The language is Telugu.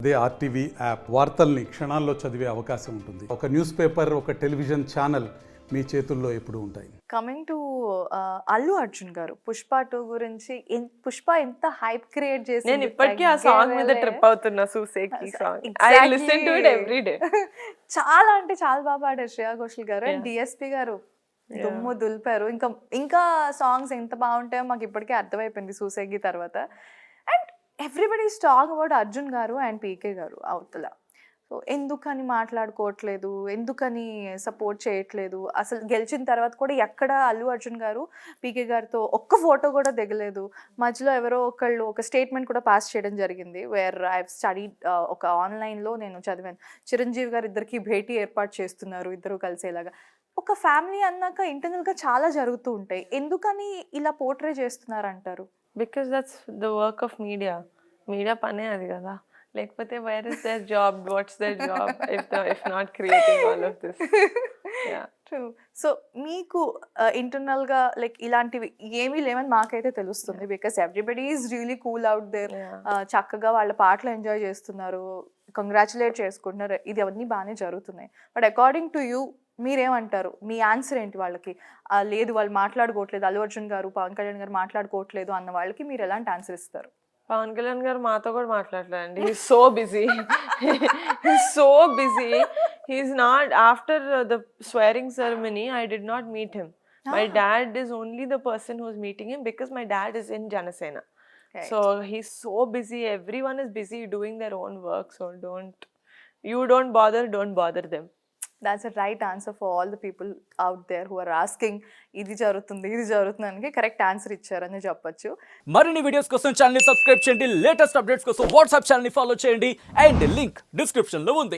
అదే ఆర్టీవీ యాప్ వార్తల్ని క్షణాల్లో చదివే అవకాశం ఉంటుంది. ఒక న్యూస్ పేపర్, ఒక టెలివిజన్ ఛానల్ మీ చేతుల్లో ఎప్పుడూ ఉంటాయి. కమింగ్ టు అల్లు అర్జున్ గారు, పుష్ప 2 గురించి పుష్ప ఎంత హైప్ క్రియేట్ చేసి నేను ఇప్పటికీ ఆ సాంగ్ మీద ట్రిప్ అవుతున్నా. సూసేకి song I listen to it every day. చాలా అంటే చాలా బాగా పాడారు శ్రేయా ఘోషల్ గారు అండ్ డిఎస్పి గారు దుమ్ము దులిపారు. ఇంకా సాంగ్స్ ఎంత బాగుంటాయో మాకు ఇప్పటికే అర్థమైపోయింది సూసేగి తర్వాత. And everybody is talking about Arjun గారు అండ్ పీకే గారు అవతల. సో ఎందుకని మాట్లాడుకోవట్లేదు, ఎందుకని సపోర్ట్ చేయట్లేదు, అసలు గెలిచిన తర్వాత కూడా ఎక్కడ అల్లు అర్జున్ గారు పీకే గారితో ఒక్క ఫోటో కూడా దిగలేదు. మధ్యలో ఎవరో ఒకళ్ళు ఒక స్టేట్మెంట్ కూడా పాస్ చేయడం జరిగింది, వేర్ ఐ స్టడీడ్, ఒక ఆన్లైన్లో నేను చదివాను, చిరంజీవి గారు ఇద్దరికి భేటీ ఏర్పాటు చేస్తున్నారు, ఇద్దరు కలిసేలాగా. ఒక ఫ్యామిలీ అన్నాక ఇంటర్నల్గా చాలా జరుగుతూ ఉంటాయి, ఎందుకని ఇలా పోర్ట్రే చేస్తున్నారు అంటారు? Because that's the work of media. Media పనే అది కదా. లేకపోతే where is their job, what's their job if not creating all of this. True. So మీకు ఇంటర్నల్గా లైక్ ఇలాంటివి ఏమీ లేవని మాకైతే తెలుస్తుంది, because everybody is really cool out there. చక్కగా వాళ్ళ పాటలు ఎంజాయ్ చేస్తున్నారు, కంగ్రాచులేట్ చేసుకుంటున్నారు, ఇది అవన్నీ బాగానే జరుగుతున్నాయి. బట్ అకార్డింగ్ టు యూ మీరేమంటారు? మీ ఆన్సర్ ఏంటి వాళ్ళకి? లేదు వాళ్ళు మాట్లాడుకోవట్లేదు, అల్లు అర్జున్ గారు పవన్ కళ్యాణ్ గారు మాట్లాడుకోవట్లేదు అన్న వాళ్ళకి మీరు ఎలాంటి ఆన్సర్ ఇస్తారు? పవన్ కళ్యాణ్ గారు మాతో కూడా మాట్లాడలేదండి. He's so busy, he's so busy. He's not, after the swearing ceremony I did not meet him. My dad is only the person who's meeting him because my dad is in Janasena. Right. So he's so busy, everyone is busy doing their own work, so don't bother them. That's a right answer for all the people out there who are asking ఇది జరుగుతుంది అని కరెక్ట్ ఆన్సర్ ఇచ్చారని చెప్పొచ్చు. మరిన్ని వీడియోస్ కోసం ఛానల్ ని సబ్స్క్రైబ్ చేయండి, లేటెస్ట్ అప్డేట్స్ కోసం వాట్సాప్ ఛానల్ ని ఫాలో చేయండి అండ్ లింక్ డిస్క్రిప్షన్ లో ఉంది.